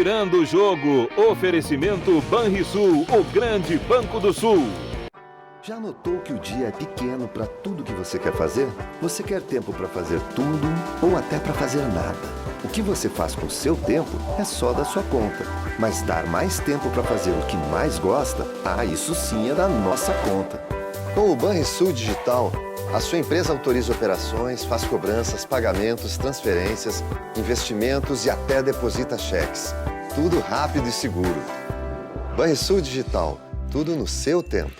Virando o Jogo, oferecimento Banrisul, o grande Banco do Sul. Já notou que o dia é pequeno para tudo que você quer fazer? Você quer tempo para fazer tudo ou até para fazer nada. O que você faz com o seu tempo é só da sua conta. Mas dar mais tempo para fazer o que mais gosta, isso sim é da nossa conta. Com o Banrisul Digital, a sua empresa autoriza operações, faz cobranças, pagamentos, transferências, investimentos e até deposita cheques. Tudo rápido e seguro. Banrisul Digital, tudo no seu tempo.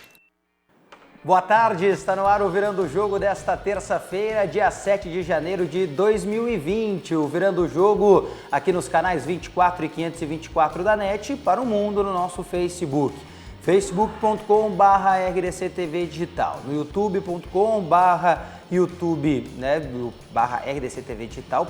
Boa tarde, está no ar o Virando o Jogo desta terça-feira, dia 7 de janeiro de 2020. O Virando o Jogo aqui nos canais 24 e 524 da NET e para o mundo no nosso Facebook. facebook.com/RDCTV Digital, no youtube.com/YouTube, /RDCTV Digital,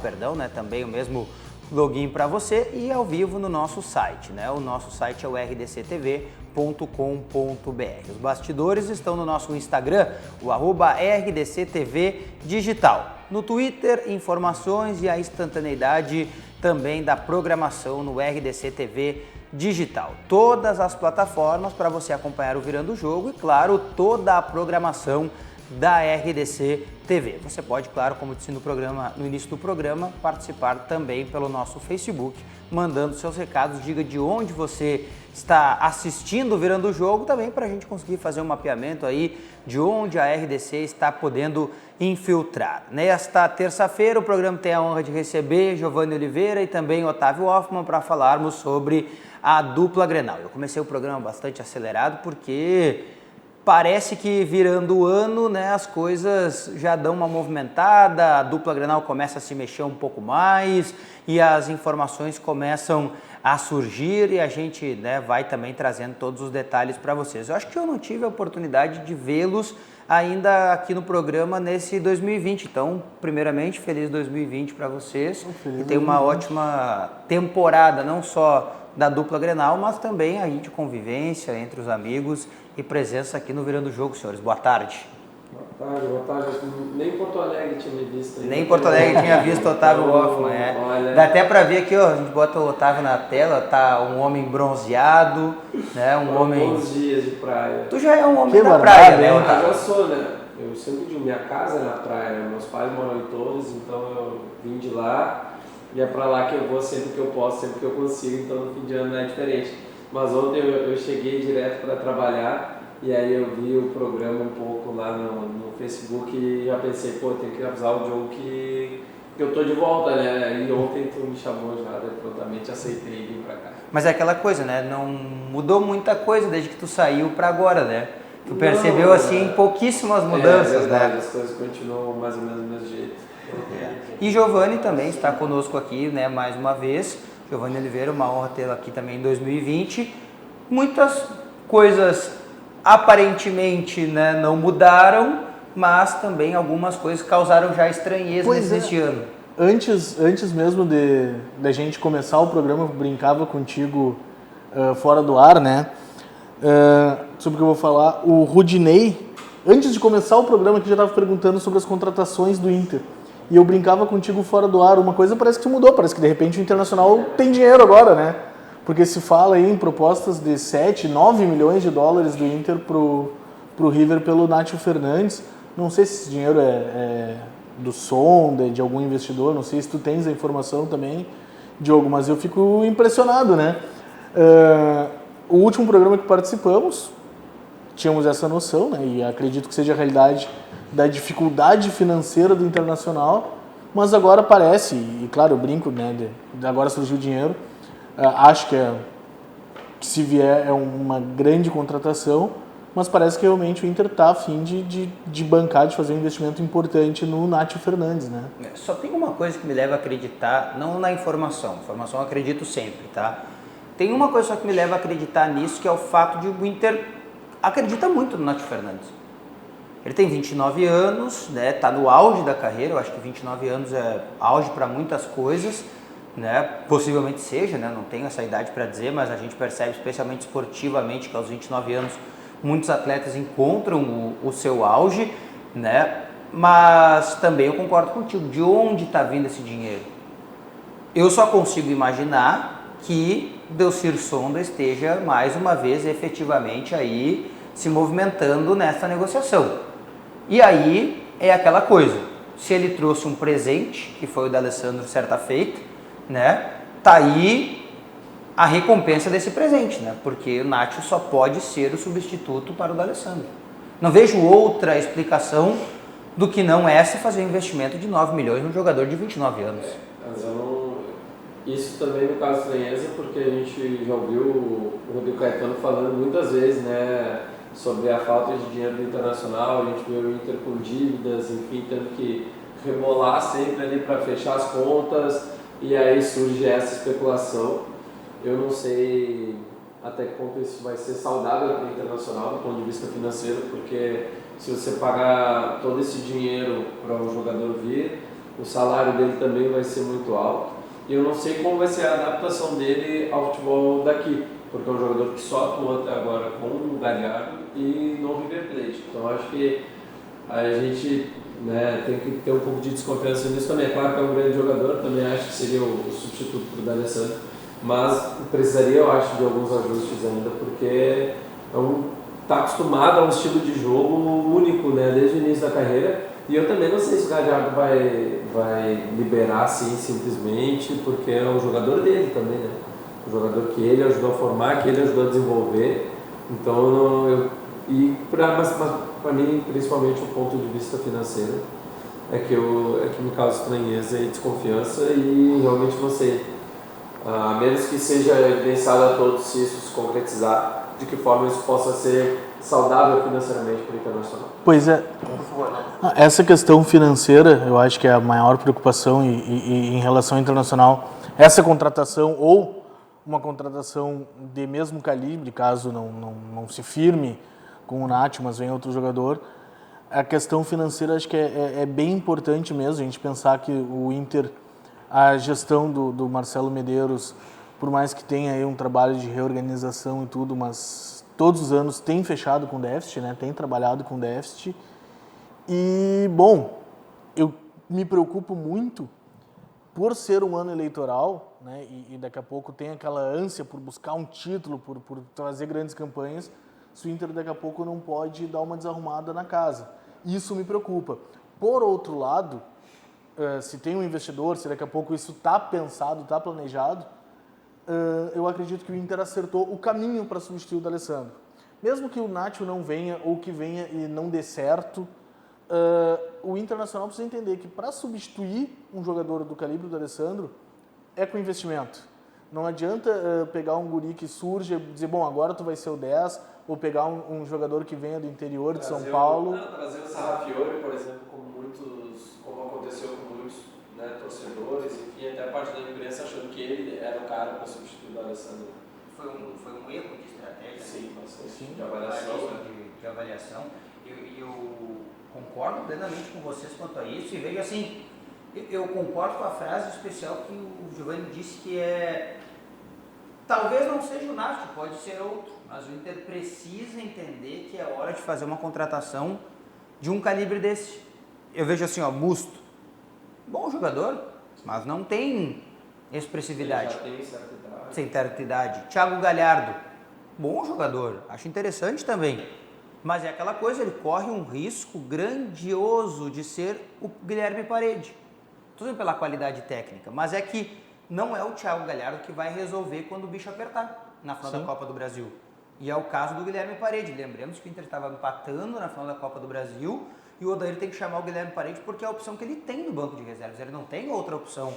também o mesmo login para você e ao vivo no nosso site, O nosso site é o rdctv.com.br. Os bastidores estão no nosso Instagram, o @RDCTV Digital. No Twitter, informações e a instantaneidade também da programação no RDCTV Digital. Todas as plataformas para você acompanhar o Virando o Jogo e, claro, toda a programação da RDC TV. Você pode, claro, como disse no início do programa, participar também pelo nosso Facebook, mandando seus recados, diga de onde você está assistindo o Virando o Jogo, também para a gente conseguir fazer um mapeamento aí de onde a RDC está podendo infiltrar. Nesta terça-feira, o programa tem a honra de receber Giovanni Oliveira e também Otávio Hoffmann para falarmos sobre a dupla Grenal. Eu comecei o programa bastante acelerado porque parece que virando o ano, as coisas já dão uma movimentada, a dupla Grenal começa a se mexer um pouco mais e as informações começam a surgir e a gente vai também trazendo todos os detalhes para vocês. Eu acho que eu não tive a oportunidade de vê-los ainda aqui no programa nesse 2020, então, primeiramente, feliz 2020 para vocês e tenha uma ótima temporada, não só da dupla Grenal, mas também aí de convivência entre os amigos e presença aqui no Virando o Jogo, senhores. Boa tarde. Boa tarde. Nem em Porto Alegre tinha me visto. Nem em Porto Alegre tinha visto o Otávio Hoffmann, Olha... Dá até pra ver aqui, a gente bota o Otávio na tela, tá um homem bronzeado, Bons dias de praia. Tu já é um homem da praia, né, Otávio? Eu já sou, Eu sempre digo, minha casa é na praia, Meus pais moram em Torres, então eu vim de lá. E é pra lá que eu vou sempre que eu posso, sempre que eu consigo, então no fim de ano não é diferente. Mas ontem eu cheguei direto para trabalhar e aí eu vi o programa um pouco lá no Facebook e já pensei, tenho que avisar o Diogo que eu tô de volta, E ontem tu me chamou já, prontamente aceitei e vim pra cá. Mas é aquela coisa, Não mudou muita coisa desde que tu saiu pra agora, Tu percebeu, pouquíssimas mudanças, É verdade, as coisas continuam mais ou menos do mesmo jeito. E Giovanni também está conosco aqui, mais uma vez. Giovanni Oliveira, uma honra tê-lo aqui também em 2020. Muitas coisas aparentemente não mudaram, mas também algumas coisas causaram já estranheza neste ano. Antes mesmo de gente começar o programa, eu brincava contigo fora do ar, sobre o que eu vou falar. O Rudinei, antes de começar o programa, que já estava perguntando sobre as contratações do Inter. E eu brincava contigo fora do ar, uma coisa parece que mudou, parece que de repente o Internacional tem dinheiro agora, Porque se fala aí em propostas de 7, 9 milhões de dólares do Inter pro River pelo Nátio Fernandes. Não sei se esse dinheiro é do Sonda, de algum investidor, não sei se tu tens a informação também, Diogo, mas eu fico impressionado, O último programa que participamos, tínhamos essa noção, e acredito que seja a realidade da dificuldade financeira do Internacional, mas agora parece, e claro, eu brinco, agora surgiu o dinheiro, acho que se vier é uma grande contratação, mas parece que realmente o Inter está a fim de bancar, de fazer um investimento importante no Nátio Fernandes, Só tem uma coisa que me leva a acreditar, não na informação eu acredito sempre, Tem uma coisa só que me leva a acreditar nisso, que é o fato de o Inter acredita muito no Nátio Fernandes. Ele tem 29 anos, tá no auge da carreira, eu acho que 29 anos é auge para muitas coisas, possivelmente seja, não tenho essa idade para dizer, mas a gente percebe, especialmente esportivamente, que aos 29 anos muitos atletas encontram o seu auge, mas também eu concordo contigo, de onde está vindo esse dinheiro? Eu só consigo imaginar que Delcir Sonda esteja mais uma vez efetivamente aí se movimentando nessa negociação. E aí é aquela coisa, se ele trouxe um presente, que foi o da Alessandro certa feita, né? Tá aí a recompensa desse presente, né? Porque o Nacho só pode ser o substituto para o da Alessandro. Não vejo outra explicação do que não essa fazer um investimento de 9 milhões num jogador de 29 anos. Mas eu não... Isso também no caso da Enza, porque a gente já ouviu o Rodrigo Caetano falando muitas vezes, né, sobre a falta de dinheiro do Internacional, a gente vê o Inter com dívidas, enfim, tendo que rebolar sempre ali para fechar as contas, e aí surge essa especulação. Eu não sei até que ponto isso vai ser saudável para o Internacional do ponto de vista financeiro, porque se você pagar todo esse dinheiro para o jogador vir, o salário dele também vai ser muito alto. E eu não sei como vai ser a adaptação dele ao futebol daqui, porque é um jogador que só atuou até agora com o Galhardo e no River Plate. Então acho que a gente, né, tem que ter um pouco de desconfiança nisso também. É claro que é um grande jogador, também acho que seria o substituto para o D'Alessandro, mas precisaria, eu acho, de alguns ajustes ainda, porque está acostumado a um estilo de jogo único, né, desde o início da carreira. E eu também não sei se o Galhardo vai liberar assim simplesmente, porque é o jogador dele também, né? O jogador que ele ajudou a formar, que ele ajudou a desenvolver. Então, mas para mim, principalmente o ponto de vista financeiro, é que me causa estranheza e desconfiança, e realmente não sei, a menos que seja evidenciado a todos, se isso se concretizar, de que forma isso possa ser saudável financeiramente para o Internacional. Pois é, essa questão financeira eu acho que é a maior preocupação e em relação ao Internacional, essa contratação ou uma contratação de mesmo calibre, caso não se firme com o Nacho, mas venha outro jogador, a questão financeira acho que é bem importante mesmo, a gente pensar que o Inter, a gestão do Marcelo Medeiros, por mais que tenha aí um trabalho de reorganização e tudo, mas todos os anos tem fechado com déficit, né? Tem trabalhado com déficit. E, bom, eu me preocupo muito por ser um ano eleitoral, né? E daqui a pouco tem aquela ânsia por buscar um título, por fazer grandes campanhas, se o Inter daqui a pouco não pode dar uma desarrumada na casa. Isso me preocupa. Por outro lado, se tem um investidor, se daqui a pouco isso está pensado, está planejado, eu acredito que o Inter acertou o caminho para substituir o D'Alessandro. Mesmo que o Nacho não venha ou que venha e não dê certo, o Internacional precisa entender que para substituir um jogador do calibre do D'Alessandro é com investimento. Não adianta pegar um guri que surge e dizer, bom, agora tu vai ser o 10, ou pegar um jogador que venha do interior de São Paulo. Trazer o Sarrafiore, por exemplo, como aconteceu com muitos, né, torcedores, enfim, até a parte da imprensa achando que ele era o cara para substituir o D'Alessandro. Foi um erro de estratégia, sim, bastante, sim, de avaliação. De avaliação. Eu concordo plenamente com vocês quanto a isso, e vejo assim, eu concordo com a frase especial que o Giovanni disse, que talvez não seja o Nacho, pode ser outro, mas o Inter precisa entender que é hora de fazer uma contratação de um calibre desse. Eu vejo assim, Musto, bom jogador, mas não tem expressividade. Já tem certa idade. Sem certa idade. Thiago Galhardo, bom jogador, acho interessante também. Mas é aquela coisa, ele corre um risco grandioso de ser o Guilherme Parede. Tudo pela qualidade técnica, mas é que não é o Thiago Galhardo que vai resolver quando o bicho apertar na final da Copa do Brasil. E é o caso do Guilherme Parede. Lembremos que o Inter estava empatando na final da Copa do Brasil e o Odair tem que chamar o Guilherme Parede porque é a opção que ele tem no banco de reservas. Ele não tem outra opção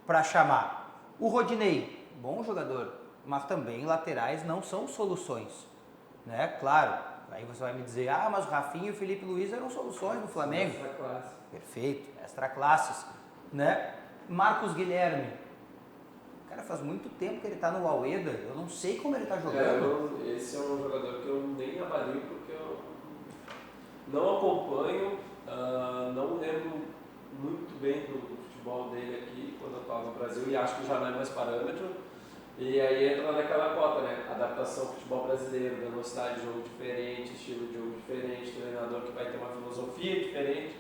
para chamar. O Rodinei, bom jogador, mas também laterais não são soluções, né? Claro, aí você vai me dizer, mas o Rafinha e o Felipe Luiz eram soluções no Flamengo. Extra classe. Perfeito, extra classes, né? Marcos Guilherme, cara, faz muito tempo que ele tá no Almeida, eu não sei como ele tá jogando. Esse é um jogador que eu nem avalio porque eu não acompanho, não lembro muito bem do futebol dele aqui quando eu estava no Brasil, e acho que já não é mais parâmetro. E aí entra naquela cota, né? Adaptação ao futebol brasileiro, velocidade de jogo diferente, estilo de jogo diferente, treinador que vai ter uma filosofia diferente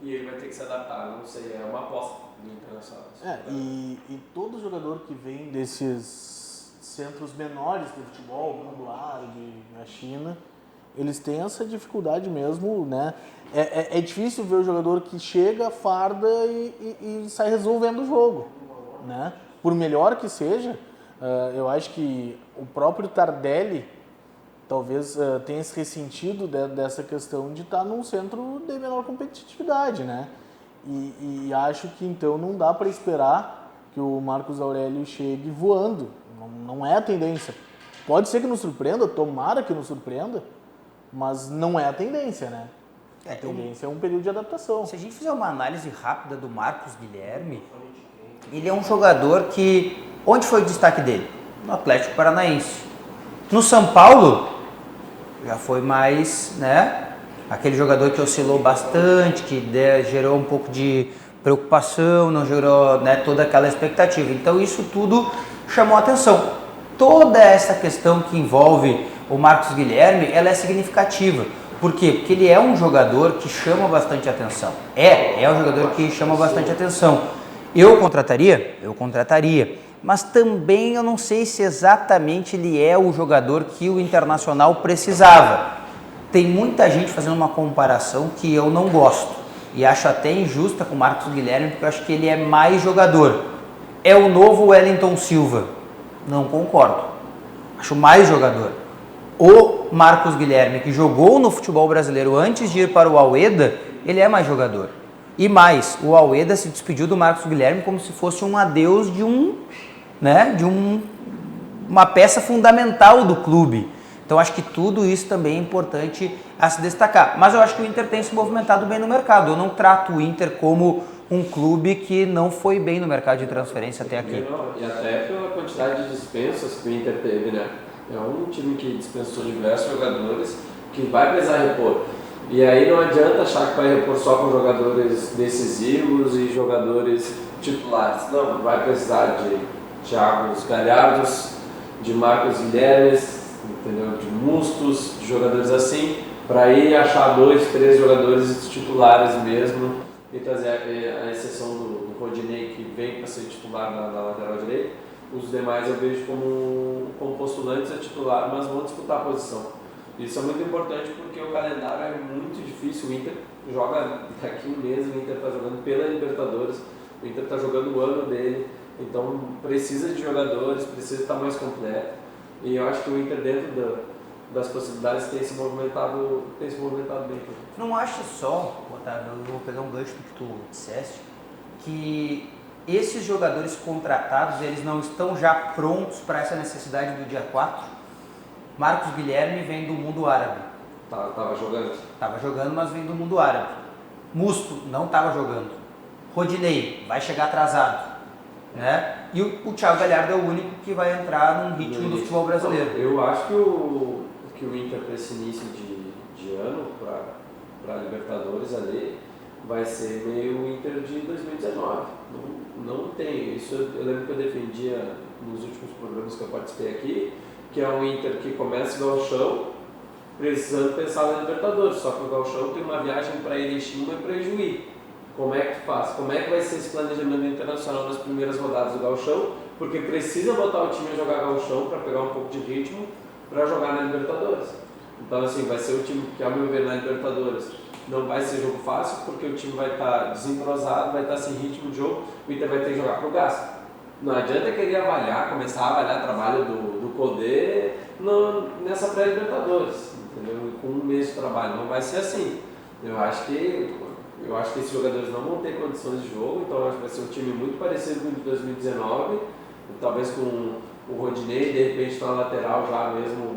e ele vai ter que se adaptar. Não sei, é uma aposta. internacional. E todo jogador que vem desses centros menores de futebol, mundo árabe, na China, eles têm essa dificuldade mesmo, né? É difícil ver o jogador que chega, farda e sai resolvendo o jogo, né? Por melhor que seja, eu acho que o próprio Tardelli talvez tenha se ressentido dessa questão de estar num centro de menor competitividade, né? E acho que então não dá para esperar que o Marcos Aurélio chegue voando. Não é a tendência. Pode ser que nos surpreenda, tomara que nos surpreenda, mas não é a tendência, né? A tendência é um período de adaptação. Se a gente fizer uma análise rápida do Marcos Guilherme, ele é um jogador que... Onde foi o destaque dele? No Atlético Paranaense. No São Paulo, já foi mais, né? Aquele jogador que oscilou bastante, que gerou um pouco de preocupação, não gerou, né, toda aquela expectativa. Então isso tudo chamou a atenção. Toda essa questão que envolve o Marcos Guilherme, ela é significativa. Por quê? Porque ele é um jogador que chama bastante atenção. É um jogador que chama bastante atenção. Eu contrataria? Eu contrataria. Mas também eu não sei se exatamente ele é o jogador que o Internacional precisava. Tem muita gente fazendo uma comparação que eu não gosto. E acho até injusta com o Marcos Guilherme, porque eu acho que ele é mais jogador. É o novo Wellington Silva. Não concordo. Acho mais jogador. O Marcos Guilherme, que jogou no futebol brasileiro antes de ir para o Al-Ueda, ele é mais jogador. E mais, o Al-Ueda se despediu do Marcos Guilherme como se fosse um adeus de uma peça fundamental do clube. Então acho que tudo isso também é importante a se destacar. Mas eu acho que o Inter tem se movimentado bem no mercado. Eu não trato o Inter como um clube que não foi bem no mercado de transferência até aqui. E até pela quantidade de dispensas que o Inter teve, né? É um time que dispensou diversos jogadores que vai precisar repor. E aí não adianta achar que vai repor só com jogadores decisivos e jogadores titulares. Não, vai precisar de Thiago Galhardos, de Marcos Guilherme, entendeu? De Mustos, de jogadores assim, para ir achar 2, 3 jogadores titulares mesmo e trazer a exceção do Rodinei, que vem para ser titular na lateral direita. Os demais eu vejo como postulantes a titular, mas vão disputar a posição. Isso é muito importante porque o calendário é muito difícil. O Inter joga daqui um mês, o Inter está jogando pela Libertadores, o Inter está jogando o ano dele, então precisa de jogadores, precisa estar mais completo. E eu acho que o Inter, dentro das possibilidades, tem se movimentado bem. Não acha só, Otávio, eu vou pegar um gancho do que tu disseste, que esses jogadores contratados, eles não estão já prontos para essa necessidade do dia 4? Marcos Guilherme vem do mundo árabe. Tava jogando? Tava jogando, mas vem do mundo árabe. Musto não estava jogando. Rodinei vai chegar atrasado, né? E o Thiago Galhardo é o único que vai entrar num ritmo do futebol brasileiro. Eu acho que o Inter, para esse início de ano, para a Libertadores ali, vai ser meio o Inter de 2019. Não tem. Isso eu lembro que eu defendia nos últimos programas que eu participei aqui, que é um Inter que começa o Gauchão precisando pensar na Libertadores, só que o Gauchão tem uma viagem para Erechim e para Ijuí. Como é que tu faz? Como é que vai ser esse planejamento internacional nas primeiras rodadas do Gauchão? Porque precisa botar o time a jogar Gauchão para pegar um pouco de ritmo para jogar na Libertadores. Então assim, vai ser o time que, ao meu ver, na Libertadores não vai ser jogo fácil, porque o time vai estar desentrosado, vai estar sem ritmo de jogo, o Inter vai ter que jogar pro gasto. Não adianta querer começar a avaliar o trabalho do Codê nessa pré-Libertadores, entendeu? Com um mês de trabalho, não vai ser assim. Eu acho que esses jogadores não vão ter condições de jogo, então eu acho que vai ser um time muito parecido com o de 2019, talvez com o Rodinei, de repente na lateral já mesmo,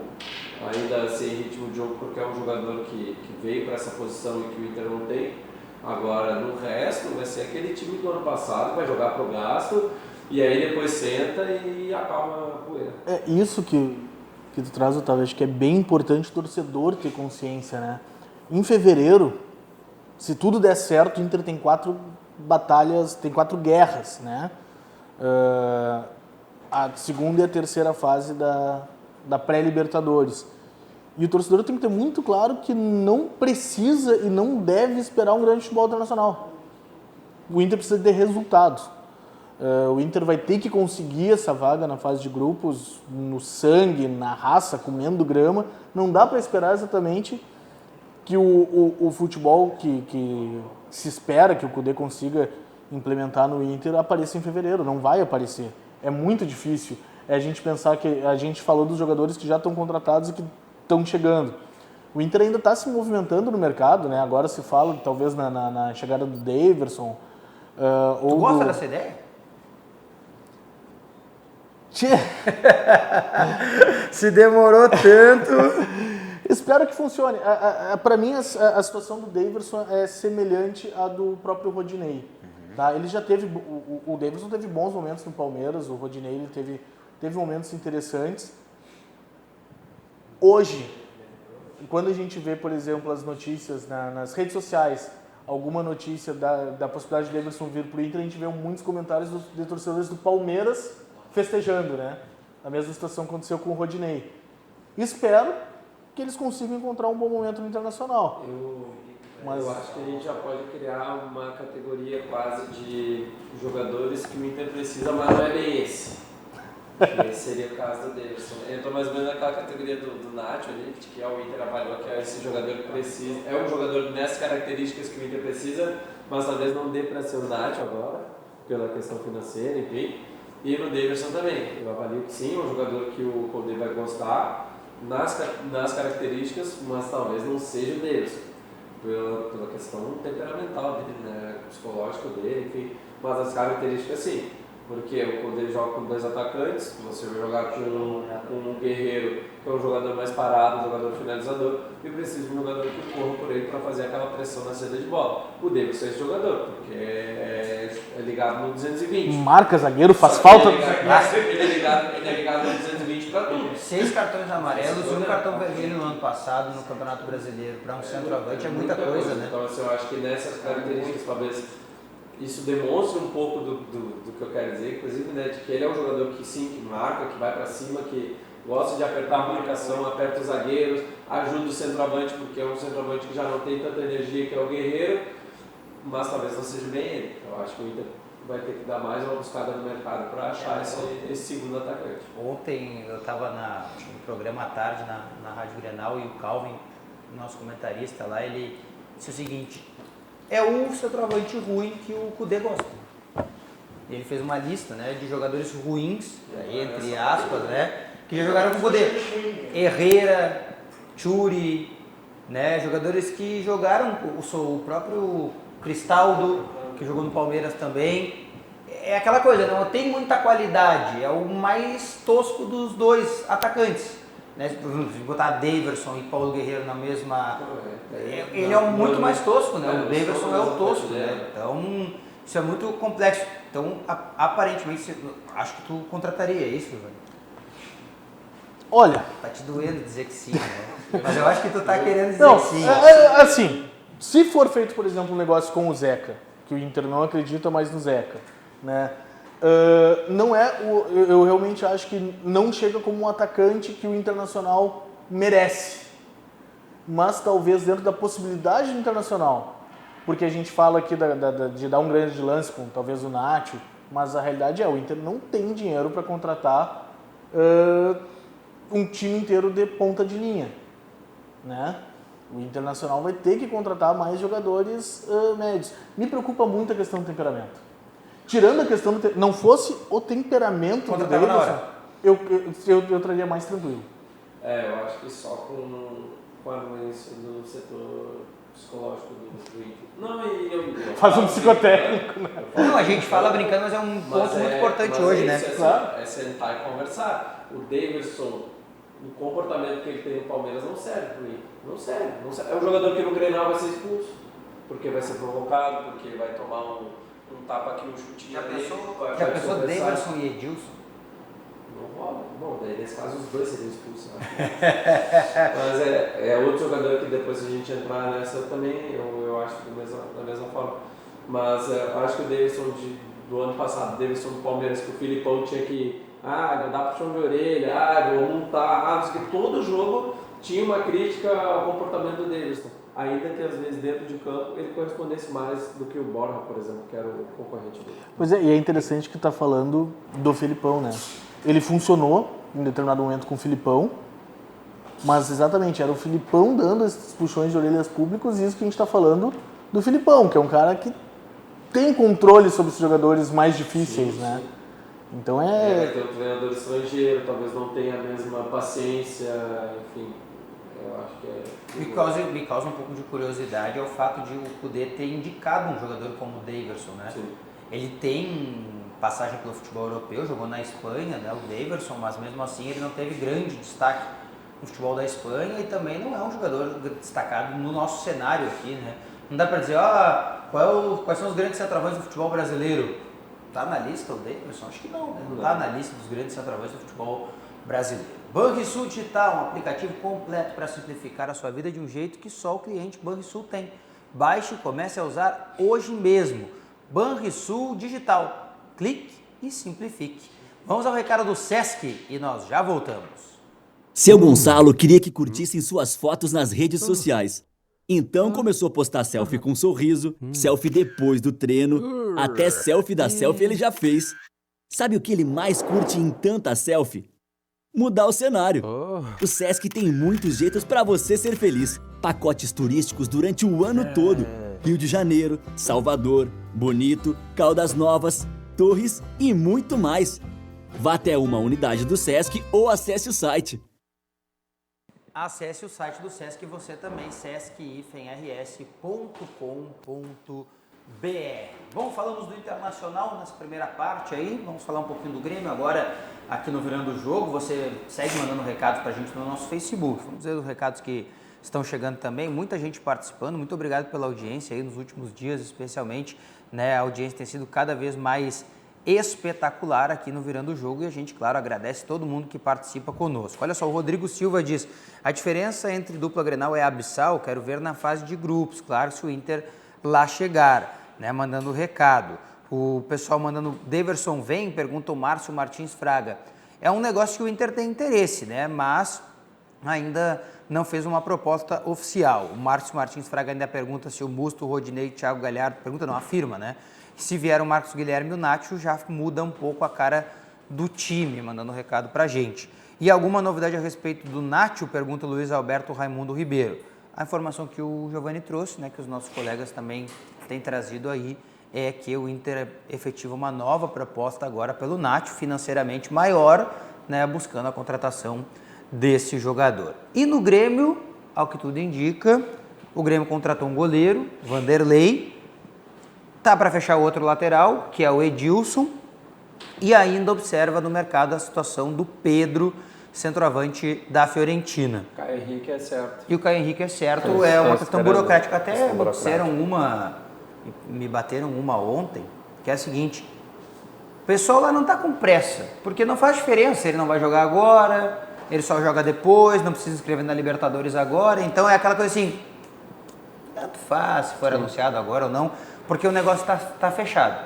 ainda sem ritmo de jogo, porque é um jogador que veio para essa posição e que o Inter não tem. Agora, no resto, vai ser aquele time do ano passado, vai jogar pro gasto, e aí depois senta e acalma a poeira. É isso que tu traz, Otávio, acho que é bem importante o torcedor ter consciência, né? Em fevereiro, se tudo der certo, o Inter tem 4 batalhas, tem 4 guerras, né? A segunda e a terceira fase da pré-Libertadores. E o torcedor tem que ter muito claro que não precisa e não deve esperar um grande futebol internacional. o Inter precisa de resultados. O Inter vai ter que conseguir essa vaga na fase de grupos, no sangue, na raça, comendo grama. Não dá para esperar exatamente que o futebol que se espera que o Kudê consiga implementar no Inter apareça em fevereiro. Não vai aparecer. É muito difícil. É a gente pensar que a gente falou dos jogadores que já estão contratados e que estão chegando. O Inter ainda está se movimentando no mercado, né? Agora se fala talvez na chegada do Daverson. Tu gosta dessa ideia? Se demorou tanto. Espero que funcione. Para mim, a situação do Daverson é semelhante à do próprio Rodinei. Tá? Ele já teve. O Daverson teve bons momentos no Palmeiras, o Rodinei ele teve momentos interessantes. Hoje, quando a gente vê, por exemplo, as notícias nas redes sociais, alguma notícia da possibilidade de Daverson vir para o Inter, a gente vê muitos comentários de torcedores do Palmeiras festejando, né? A mesma situação aconteceu com o Rodinei. Espero que eles consigam encontrar um bom momento no Internacional. Eu acho que a gente já pode criar uma categoria quase de jogadores que o Inter precisa, mas não é bem esse. Esse seria o caso do Daverson. Entrou mais ou menos naquela categoria do Nacho ali, que é o Inter avaliou que é esse jogador que precisa. É um jogador nessas características que o Inter precisa, mas talvez não dê para ser o Nacho agora, pela questão financeira, enfim. E no Daverson também. Eu avalio que sim, é um jogador que o Kudê vai gostar nas características, mas talvez não seja o Daverson, pela questão temperamental dele, né, psicológico dele, enfim. Mas as características sim, porque o Kudê joga com 2 atacantes, você vai jogar com um Guerreiro, que é um jogador mais parado, um jogador finalizador, e precisa de um jogador que corra por ele para fazer aquela pressão na saída de bola. O Daverson é esse jogador, porque é ligado no 220. Marca zagueiro, faz falta. Ele é ligado no 220 para tudo. 6 cartões amarelos e 1 cartão vermelho no ano passado no Campeonato Brasileiro. Para um centroavante é muita coisa, né? Então assim, eu acho que nessas características talvez isso demonstra um pouco do que eu quero dizer, inclusive, né, de que ele é um jogador que sim, que marca, que vai para cima, que gosta de apertar a marcação, aperta os zagueiros, ajuda o centroavante, porque é um centroavante que já não tem tanta energia, que é o Guerreiro, mas talvez não seja bem ele. Eu acho que o Inter vai ter que dar mais uma buscada no mercado para achar esse segundo atacante. Ontem eu estava no programa à tarde na Rádio Grenal e o Calvin, nosso comentarista lá, ele disse o seguinte: é o centroavante ruim que o Kudê gosta. Ele fez uma lista, né, de jogadores ruins, entre aspas, né, que já jogaram com o Kudê. Herrera, Churi, né, jogadores que jogaram, o próprio Cristaldo, que jogou no Palmeiras também. É aquela coisa, não tem muita qualidade, é o mais tosco dos 2 atacantes. Né, se botar Daverson e Paulo Guerreiro na mesma... Ele é muito mais tosco, né? O Daverson é o tosco, né? Então, isso é muito complexo. Então, aparentemente, acho que tu contrataria isso, velho. Olha... Tá te doendo dizer que sim, né? Mas eu acho que tu tá querendo dizer Não, que sim. assim, se for feito, por exemplo, um negócio com o Zeca, que o Inter não acredita mais no Zeca, né? Não eu realmente acho que não chega como um atacante que o Internacional merece, mas talvez dentro da possibilidade do Internacional, porque a gente fala aqui de dar um grande lance com talvez o Nacho, mas a realidade o Inter não tem dinheiro para contratar um time inteiro de ponta de linha, né? O Internacional vai ter que contratar mais jogadores médios. Me preocupa muito a questão do temperamento. Tirando a questão não fosse o temperamento do Daverson, eu traria mais tranquilo. Eu acho que só com a anuência do setor psicológico do Inter. Não, faz um psicotécnico, né? Não, a gente fala brincando, mas é um ponto muito importante hoje, né? É sentar e conversar. O Daverson, o comportamento que ele tem no Palmeiras não serve para o Inter. Não serve. É um jogador que no Grenal vai ser expulso, porque vai ser provocado, porque vai tomar um tapa aqui, um chute. Já pensou Daverson e Edilson? Não rola. Bom, daí nesse caso os 2 seriam expulsos. Mas é outro jogador que depois se a gente entrar nessa também, eu acho que da mesma forma. Mas eu acho que o Daverson do ano passado, o Daverson do Palmeiras, que o Filipão tinha que vai dar puxão de orelha, vou montar, porque todo jogo tinha uma crítica ao comportamento do Daverson. ainda que às vezes dentro de campo ele correspondesse mais do que o Borja, por exemplo, que era o concorrente dele. Pois é, e é interessante que tá falando do Filipão, né? Ele funcionou em determinado momento com o Filipão, mas exatamente, era o Filipão dando esses puxões de orelhas públicos, e isso que a gente está falando do Filipão, que é um cara que tem controle sobre os jogadores mais difíceis, sim, né? Sim. Então Vai ter um treinador estrangeiro, talvez não tenha a mesma paciência, enfim, eu acho que é... Me causa um pouco de curiosidade é o fato de o Kudê ter indicado um jogador como o Daverson, né? Sim. Ele tem passagem pelo futebol europeu, jogou na Espanha, né, o Daverson, mas mesmo assim ele não teve grande destaque no futebol da Espanha e também não é um jogador destacado no nosso cenário aqui, né? Não dá pra dizer, quais são os grandes centroavantes do futebol brasileiro? Tá na lista o Daverson? Acho que não, né? Não tá na lista dos grandes centroavantes do futebol brasileiro. Banrisul Digital, um aplicativo completo para simplificar a sua vida de um jeito que só o cliente Banrisul tem. Baixe e comece a usar hoje mesmo. Banrisul Digital. Clique e simplifique. Vamos ao recado do Sesc e nós já voltamos. Seu Gonçalo queria que curtissem suas fotos nas redes sociais. Então começou a postar selfie com um sorriso, selfie depois do treino, até selfie da selfie ele já fez. Sabe o que ele mais curte em tanta selfie? Mudar o cenário. O Sesc tem muitos jeitos para você ser feliz. Pacotes turísticos durante o ano todo. Rio de Janeiro, Salvador, Bonito, Caldas Novas, Torres e muito mais. Vá até uma unidade do Sesc ou acesse o site. Acesse o site do Sesc e você também, sesc-rs.com.br. Bom, falamos do Internacional nessa primeira parte aí, vamos falar um pouquinho do Grêmio agora aqui no Virando o Jogo. Você segue mandando recados pra gente no nosso Facebook, vamos dizer os recados que estão chegando também, muita gente participando, muito obrigado pela audiência aí nos últimos dias especialmente, né? A audiência tem sido cada vez mais espetacular aqui no Virando o Jogo e a gente, claro, agradece todo mundo que participa conosco. Olha só, o Rodrigo Silva diz, a diferença entre dupla Grenal é abissal, quero ver na fase de grupos, claro, se o Inter lá chegar, né, mandando recado. O pessoal mandando, Daverson vem, pergunta o Márcio Martins Fraga. É um negócio que o Inter tem interesse, né, mas ainda não fez uma proposta oficial. O Márcio Martins Fraga ainda pergunta se o Musto, o Rodinei e o Thiago Galhardo, pergunta não, afirma, né? Se vier o Marcos Guilherme e o Nacho, já muda um pouco a cara do time, mandando um recado pra gente. E alguma novidade a respeito do Nacho? Pergunta o Luiz Alberto Raimundo Ribeiro. A informação que o Giovanni trouxe, né, que os nossos colegas também têm trazido aí, é que o Inter efetiva uma nova proposta agora pelo Nacho, financeiramente maior, né, buscando a contratação desse jogador. E no Grêmio, ao que tudo indica, o Grêmio contratou um goleiro, Vanderlei, tá para fechar outro lateral, que é o Edilson, e ainda observa no mercado a situação do Pedro, centroavante da Fiorentina. Caio Henrique é certo. E o Caio Henrique é certo, é uma questão burocrática. Até me bateram uma ontem, que é a seguinte, o pessoal lá não tá com pressa, porque não faz diferença, ele não vai jogar agora, ele só joga depois, não precisa inscrever na Libertadores agora, então é aquela coisa assim, tanto faz se for anunciado agora ou não, porque o negócio tá fechado.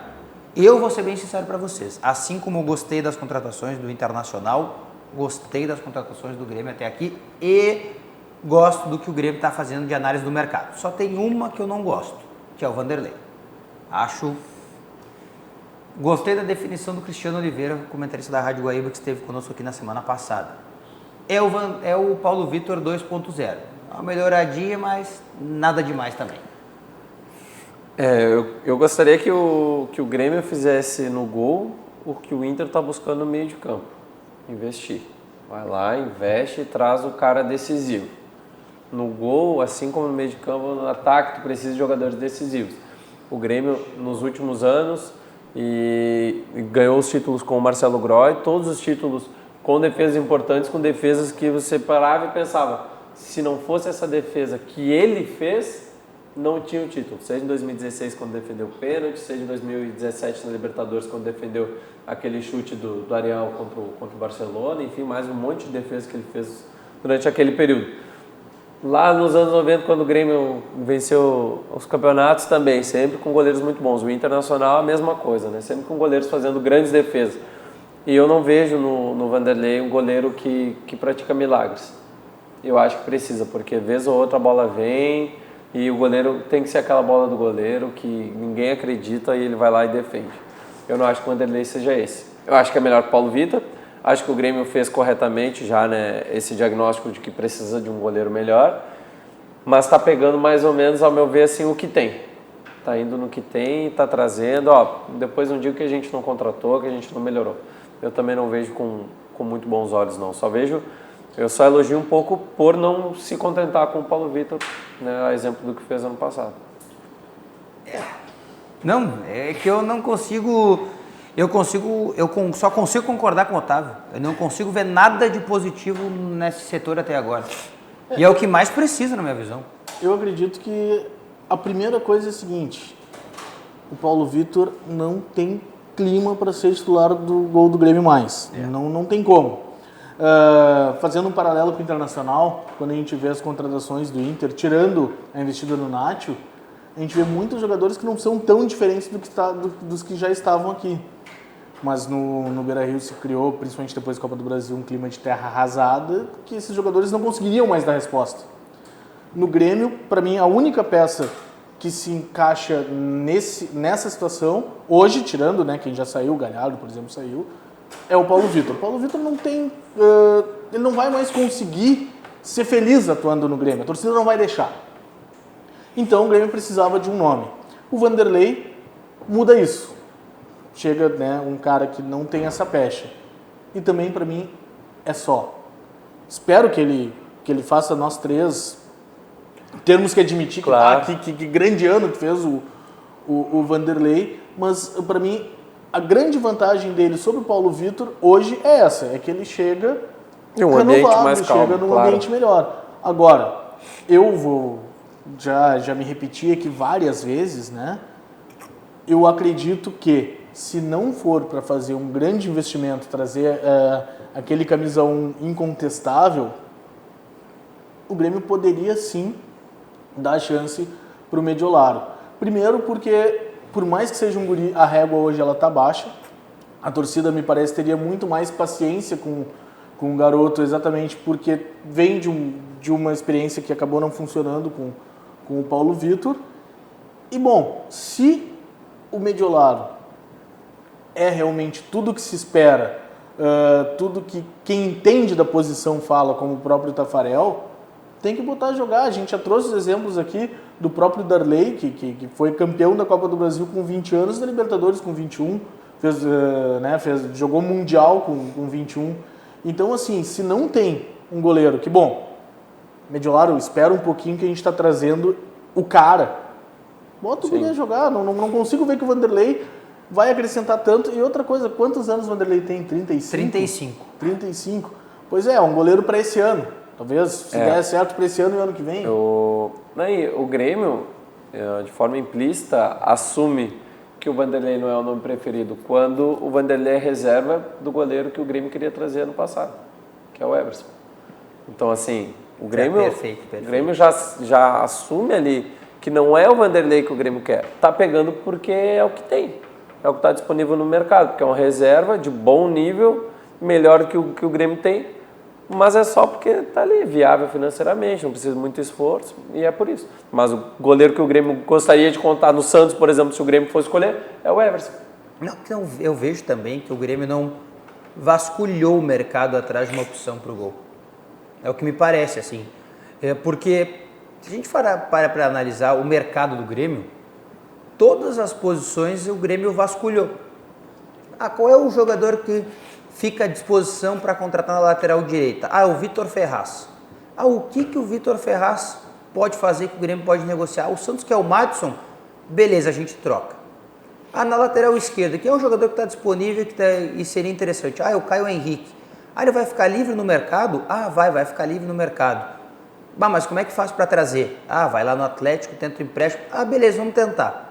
Eu vou ser bem sincero para vocês, assim como eu gostei das contratações do Internacional, gostei das contratações do Grêmio até aqui e gosto do que o Grêmio está fazendo de análise do mercado. Só tem uma que eu não gosto, que é o Vanderlei. Gostei da definição do Cristiano Oliveira, comentarista da Rádio Guaíba, que esteve conosco aqui na semana passada. É o Paulo Vitor 2.0. Uma melhoradinha, mas nada demais também. Eu gostaria que o Grêmio fizesse no gol o que o Inter está buscando no meio de campo. Investir. Vai lá, investe e traz o cara decisivo. No gol, assim como no meio de campo, no ataque, tu precisa de jogadores decisivos. O Grêmio, nos últimos anos, e ganhou os títulos com o Marcelo Groy, todos os títulos com defesas importantes, com defesas que você parava e pensava, se não fosse essa defesa que ele fez, não tinha o título. Seja em 2016, quando defendeu o pênalti, seja em 2017 na Libertadores, quando defendeu aquele chute do Ariel contra o Barcelona, enfim, mais um monte de defesas que ele fez durante aquele período. Lá nos anos 90, quando o Grêmio venceu os campeonatos também, sempre com goleiros muito bons. O Internacional a mesma coisa, né? Sempre com goleiros fazendo grandes defesas. E eu não vejo no Vanderlei um goleiro que pratica milagres. Eu acho que precisa, porque vez ou outra a bola vem, E o goleiro tem que ser aquela bola do goleiro que ninguém acredita e ele vai lá e defende. Eu não acho que o Wanderlei seja esse. Eu acho que é melhor que o Paulo Vitor. Acho que o Grêmio fez corretamente já, né, esse diagnóstico de que precisa de um goleiro melhor. Mas está pegando mais ou menos, ao meu ver, assim, o que tem. Está indo no que tem, está trazendo. Depois não digo que a gente não contratou, que a gente não melhorou. Eu também não vejo com muito bons olhos, não. Eu só elogio um pouco por não se contentar com o Paulo Vitor, né, a exemplo do que fez ano passado. Não, é que eu não consigo... só consigo concordar com o Otávio. Eu não consigo ver nada de positivo nesse setor até agora. E é o que mais precisa, na minha visão. Eu acredito que a primeira coisa é a seguinte: o Paulo Vitor não tem clima para ser titular do gol do Grêmio mais. Não tem como. Fazendo um paralelo com o Internacional, quando a gente vê as contratações do Inter, tirando a investida no Nacho, a gente vê muitos jogadores que não são tão diferentes dos que já estavam aqui. Mas no Beira-Rio se criou, principalmente depois da Copa do Brasil, um clima de terra arrasada, que esses jogadores não conseguiriam mais dar resposta. No Grêmio, para mim, a única peça que se encaixa nessa situação, hoje, tirando, né, quem já saiu, o Galhardo, por exemplo, saiu, é o Paulo Vitor. O Paulo Vitor não tem... ele não vai mais conseguir ser feliz atuando no Grêmio. A torcida não vai deixar. Então o Grêmio precisava de um nome. O Wanderlei muda isso. Chega, né, um cara que não tem essa pecha. E também, para mim, é só. Espero que ele faça nós três. Termos que admitir claro. que grande ano que fez o Wanderlei. Mas, para mim, a grande vantagem dele sobre o Paulo Vitor hoje é essa. É que ele chega renovado, mais calmo, chega num claro. ambiente melhor. Agora, eu vou... Já me repeti aqui várias vezes, né? Eu acredito que, se não for para fazer um grande investimento, trazer aquele camisa 1 incontestável, o Grêmio poderia sim dar chance para o Mediolaro. Primeiro porque, por mais que seja um guri, a régua hoje ela está baixa. A torcida, me parece, teria muito mais paciência com o garoto, exatamente porque vem de uma experiência que acabou não funcionando com o Paulo Vitor. E, bom, se o Mediolaro é realmente tudo que se espera, tudo que quem entende da posição fala, como o próprio Tafarel, tem que botar a jogar. A gente já trouxe os exemplos aqui do próprio Darley, que foi campeão da Copa do Brasil com 20 anos, da Libertadores com 21, jogou Mundial com 21. Então, assim, se não tem um goleiro que, bom, Mediolaro, espera um pouquinho que a gente está trazendo o cara. Bota o guri a jogar. Não consigo ver que o Wanderlei vai acrescentar tanto. E outra coisa, quantos anos o Wanderlei tem? 35? 35. Pois é, um goleiro para esse ano. Talvez, se der certo para esse ano e ano que vem. O Grêmio, de forma implícita, assume que o Wanderlei não é o nome preferido quando o Wanderlei é reserva do goleiro que o Grêmio queria trazer ano passado, que é o Everson. Então, assim, o Grêmio, Perfeito. O Grêmio já assume ali que não é o Wanderlei que o Grêmio quer. Tá pegando porque é o que tem. É o que está disponível no mercado, porque é uma reserva de bom nível, melhor que o Grêmio tem, mas é só porque está ali, viável financeiramente, não precisa de muito esforço, e é por isso. Mas o goleiro que o Grêmio gostaria de contar no Santos, por exemplo, se o Grêmio fosse escolher, é o Everson. Não, então, eu vejo também que o Grêmio não vasculhou o mercado atrás de uma opção para o gol. É o que me parece, assim. Porque, se a gente para analisar o mercado do Grêmio, todas as posições o Grêmio vasculhou. Qual é o jogador que fica à disposição para contratar na lateral direita? O Vitor Ferraz. O que o Vitor Ferraz pode fazer que o Grêmio pode negociar? O Santos quer o Madison? Beleza, a gente troca. Na lateral esquerda, quem é o jogador que está disponível e seria interessante? É o Caio Henrique. Ele vai ficar livre no mercado? Vai ficar livre no mercado. Mas como é que faz para trazer? Vai lá no Atlético, tenta o empréstimo. Beleza, vamos tentar.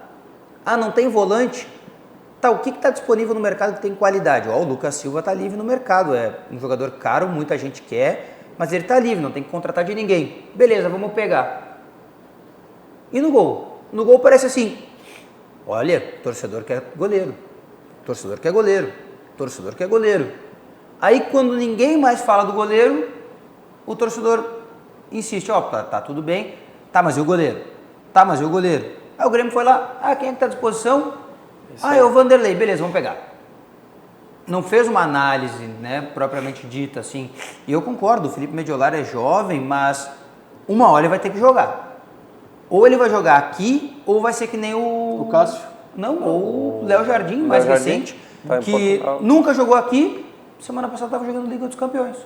Não tem volante? O que está disponível no mercado que tem qualidade? O Lucas Silva está livre no mercado, é um jogador caro, muita gente quer, mas ele está livre, não tem que contratar de ninguém. Beleza, vamos pegar. E no gol? No gol parece assim, olha, torcedor quer goleiro, torcedor quer goleiro, torcedor quer goleiro. Aí quando ninguém mais fala do goleiro, o torcedor insiste, tá tudo bem, mas e o goleiro? Tá, mas e o goleiro? Aí o Grêmio foi lá, quem é que tá à disposição? É o Vanderlei, beleza, vamos pegar. Não fez uma análise, né, propriamente dita, assim. E eu concordo, o Felipe Mediolar é jovem, mas uma hora ele vai ter que jogar. Ou ele vai jogar aqui, ou vai ser que nem o Cássio? Não, ou o Léo Jardim, mais recente, tá que nunca jogou aqui, semana passada estava jogando Liga dos Campeões.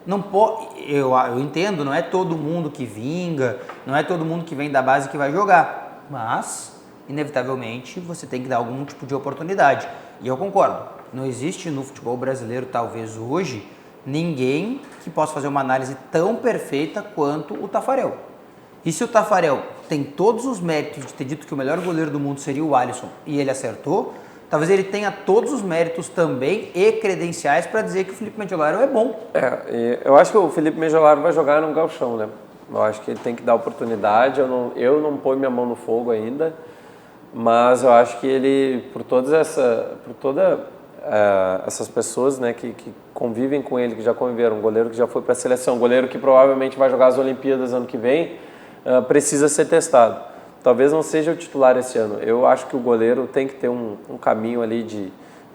Não pode, eu entendo, não é todo mundo que vinga, não é todo mundo que vem da base que vai jogar, mas, inevitavelmente, você tem que dar algum tipo de oportunidade. E eu concordo, não existe no futebol brasileiro, talvez hoje, ninguém que possa fazer uma análise tão perfeita quanto o Taffarel. E se o Taffarel tem todos os méritos de ter dito que o melhor goleiro do mundo seria o Alisson e ele acertou, talvez ele tenha todos os méritos também e credenciais para dizer que o Felipe Mediolar é bom. Eu acho que o Felipe Mediolar vai jogar no Gauchão, né? Eu acho que ele tem que dar oportunidade. Eu não ponho minha mão no fogo ainda, mas eu acho que ele, por todas essas pessoas, né, que convivem com ele, que já conviveram, um goleiro que já foi para a seleção, um goleiro que provavelmente vai jogar as Olimpíadas ano que vem, precisa ser testado. Talvez não seja o titular esse ano. Eu acho que o goleiro tem que ter um caminho ali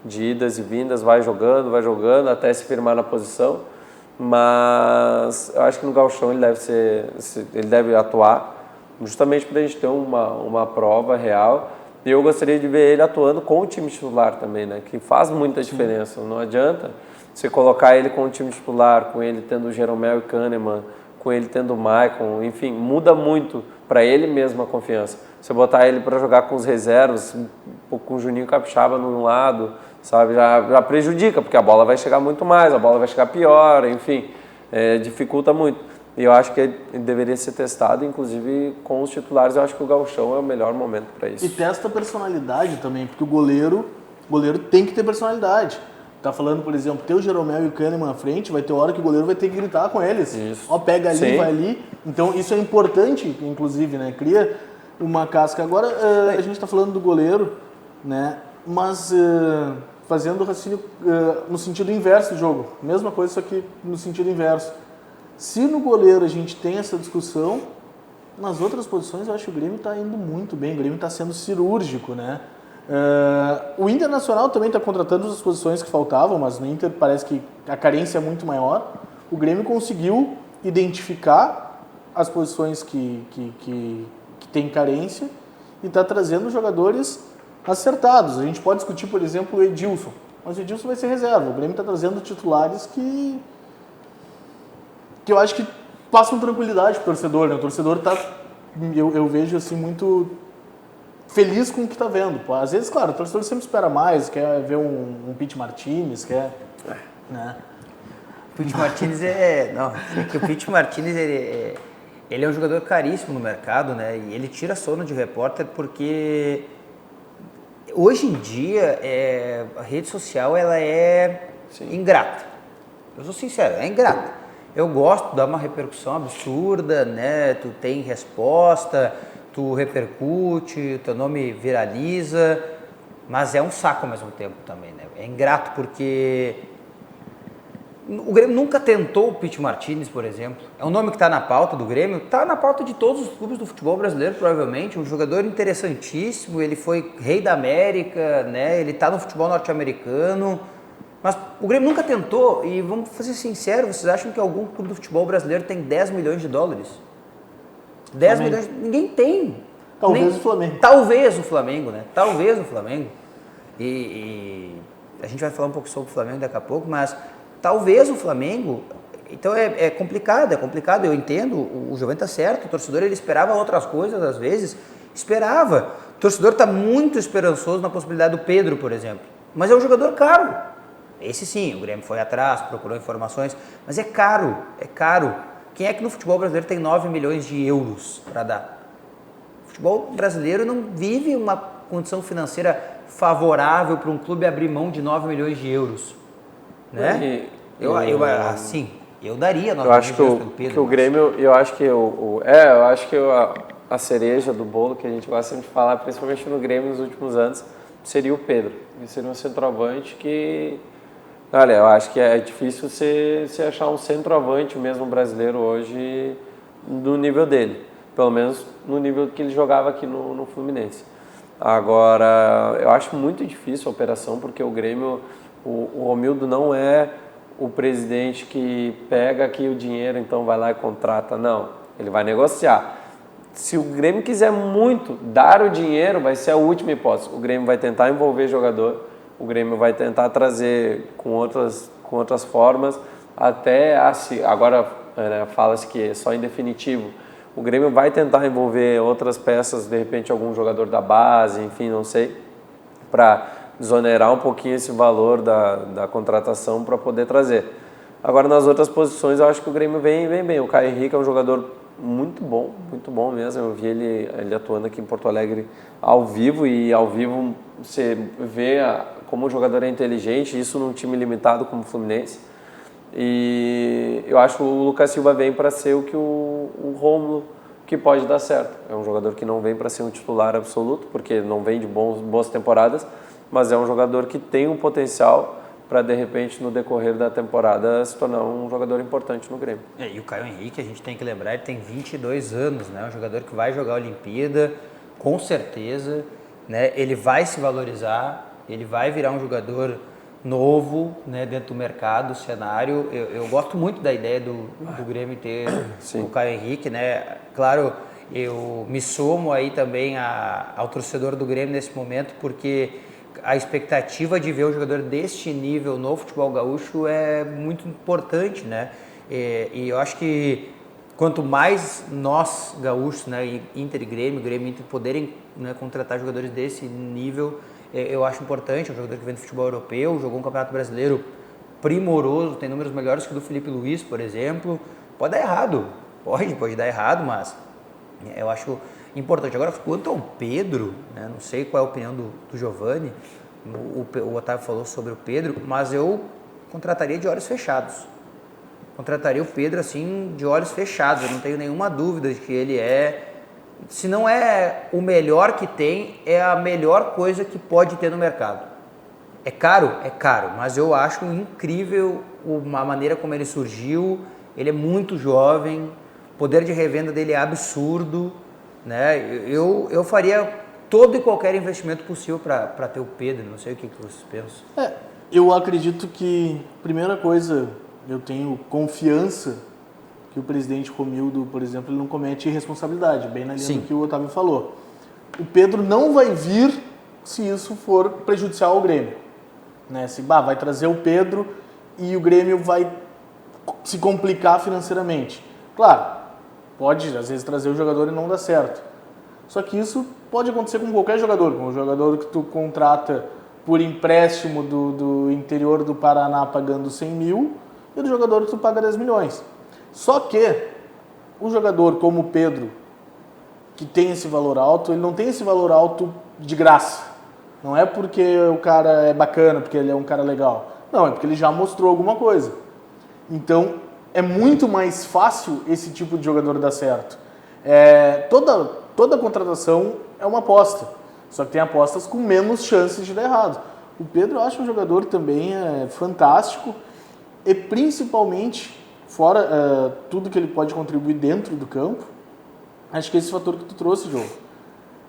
de idas e vindas, vai jogando até se firmar na posição. Mas eu acho que no Gauchão ele deve atuar, justamente para a gente ter uma prova real. E eu gostaria de ver ele atuando com o time titular também, né? Que faz muita diferença. Não adianta você colocar ele com o time titular, com ele tendo o Jeromel e Kahneman, com ele tendo o Maicon, enfim, muda muito para ele mesmo a confiança. Você botar ele para jogar com os reservas, com o Juninho Capixaba num lado, sabe, já prejudica, porque a bola vai chegar muito mais, a bola vai chegar pior, enfim, dificulta muito. E eu acho que ele deveria ser testado, inclusive com os titulares. Eu acho que o Gauchão é o melhor momento para isso. E testa a personalidade também, porque o goleiro tem que ter personalidade. Tá falando, por exemplo, ter o Jeromel e o Kahneman à frente, vai ter hora que o goleiro vai ter que gritar com eles. Isso. Ó, pega ali, Sim. vai ali. Então isso é importante, inclusive, né? Cria uma casca. Agora, a gente tá falando do goleiro, né? Mas fazendo o raciocínio no sentido inverso do jogo. Mesma coisa, só que no sentido inverso. Se no goleiro a gente tem essa discussão, nas outras posições eu acho que o Grêmio está indo muito bem, o Grêmio está sendo cirúrgico, né? O Internacional também está contratando as posições que faltavam, mas no Inter parece que a carência é muito maior. O Grêmio conseguiu identificar as posições que tem carência e está trazendo jogadores acertados. A gente pode discutir, por exemplo, o Edilson, mas o Edilson vai ser reserva. O Grêmio está trazendo titulares que eu acho que passam tranquilidade para o torcedor, né? O torcedor está, eu vejo assim, muito feliz com o que está vendo. Pô, às vezes, claro, o torcedor sempre espera mais, quer ver um Pete Martinez, quer... Né? O Pete Martinez o Pete Martinez ele é um jogador caríssimo no mercado, né? E ele tira sono de repórter porque hoje em dia a rede social ela é ingrata. Eu sou sincero, é ingrata. Eu gosto, dá uma repercussão absurda, né? Tu tem resposta, tu repercute, teu nome viraliza, mas é um saco ao mesmo tempo também, né? É ingrato porque o Grêmio nunca tentou o Pete Martinez, por exemplo. É um nome que está na pauta do Grêmio, está na pauta de todos os clubes do futebol brasileiro, provavelmente. Um jogador interessantíssimo, ele foi rei da América, né? Ele está no futebol norte-americano. Mas o Grêmio nunca tentou, e vamos ser sinceros, vocês acham que algum clube do futebol brasileiro tem 10 milhões de dólares? 10 milhões? Ninguém tem. Talvez o Flamengo. Talvez o Flamengo, né? Talvez o Flamengo. E a gente vai falar um pouco sobre o Flamengo daqui a pouco, mas talvez o Flamengo... Então é complicado, eu entendo, o Giovanni tá certo, o torcedor ele esperava outras coisas às vezes, esperava. O torcedor está muito esperançoso na possibilidade do Pedro, por exemplo, mas é um jogador caro. Esse sim, o Grêmio foi atrás, procurou informações, mas é caro. Quem é que no futebol brasileiro tem 9 milhões de euros para dar? O futebol brasileiro não vive uma condição financeira favorável para um clube abrir mão de 9 milhões de euros. Né? Eu daria 9 milhões de euros pelo Pedro. Que o Grêmio, eu acho que a cereja do bolo que a gente gosta de falar, principalmente no Grêmio nos últimos anos, seria o Pedro. Ele seria um centroavante que... Olha, eu acho que é difícil você achar um centroavante mesmo brasileiro hoje no nível dele. pelo menos no nível que ele jogava aqui no Fluminense. Agora, eu acho muito difícil a operação, porque o Grêmio, o Romildo não é o presidente que pega aqui o dinheiro, então vai lá e contrata. Não, ele vai negociar. Se o Grêmio quiser muito dar o dinheiro, vai ser a última hipótese. O Grêmio vai tentar envolver jogador, o Grêmio vai tentar trazer com outras formas, até agora fala-se que é só em definitivo. O Grêmio vai tentar envolver outras peças, de repente algum jogador da base, enfim, não sei, para desonerar um pouquinho esse valor da contratação para poder trazer. Agora, nas outras posições, eu acho que o Grêmio vem bem. O Caio Henrique é um jogador muito bom mesmo. Eu vi ele atuando aqui em Porto Alegre ao vivo, e ao vivo você vê como o jogador é inteligente, isso num time limitado como o Fluminense. E eu acho que o Lucas Silva vem para ser o que o Rômulo, que pode dar certo. É um jogador que não vem para ser um titular absoluto, porque não vem de boas temporadas, mas é um jogador que tem um potencial para, de repente, no decorrer da temporada, se tornar um jogador importante no Grêmio. E o Caio Henrique, a gente tem que lembrar, ele tem 22 anos, né? Um jogador que vai jogar a Olimpíada, com certeza, né? Ele vai se valorizar, ele vai virar um jogador novo, né, dentro do mercado, cenário. Eu gosto muito da ideia do Grêmio ter o Caio Henrique, né? Claro, eu me somo aí também ao torcedor do Grêmio nesse momento, porque a expectativa de ver um jogador deste nível no futebol gaúcho é muito importante, né? E eu acho que quanto mais nós gaúchos, né, Inter e Grêmio Inter, poderem, né, contratar jogadores desse nível, eu acho importante. É um jogador que vem do futebol europeu, jogou um campeonato brasileiro primoroso, tem números melhores que o do Felipe Luiz, por exemplo. Pode dar errado, pode dar errado, mas eu acho importante. Agora, quanto ao Pedro, né, não sei qual é a opinião do Giovani, o Otávio falou sobre o Pedro, mas eu contrataria de olhos fechados. Contrataria o Pedro assim, de olhos fechados. Eu não tenho nenhuma dúvida de que ele se não é o melhor que tem, é a melhor coisa que pode ter no mercado. É caro? É caro, mas eu acho incrível a maneira como ele surgiu. Ele é muito jovem, o poder de revenda dele é absurdo, né? Eu faria todo e qualquer investimento possível para ter o Pedro. Não sei o que vocês pensam. Eu acredito que, primeira coisa, eu tenho confiança que o presidente Romildo, por exemplo, ele não comete irresponsabilidade, bem na linha do que o Otávio falou. O Pedro não vai vir se isso for prejudicial ao Grêmio, né? Se vai trazer o Pedro e o Grêmio vai se complicar financeiramente. Claro, pode às vezes trazer o jogador e não dar certo. Só que isso pode acontecer com qualquer jogador, com o jogador que tu contrata por empréstimo do interior do Paraná pagando 100 mil e do jogador que tu paga 10 milhões. Só que o jogador como o Pedro, que tem esse valor alto, ele não tem esse valor alto de graça. Não é porque o cara é bacana, porque ele é um cara legal. Não, é porque ele já mostrou alguma coisa. Então, é muito mais fácil esse tipo de jogador dar certo. Toda contratação é uma aposta. Só que tem apostas com menos chances de dar errado. O Pedro, eu acho um jogador também fantástico. E principalmente, fora tudo que ele pode contribuir dentro do campo, acho que esse fator que tu trouxe, João,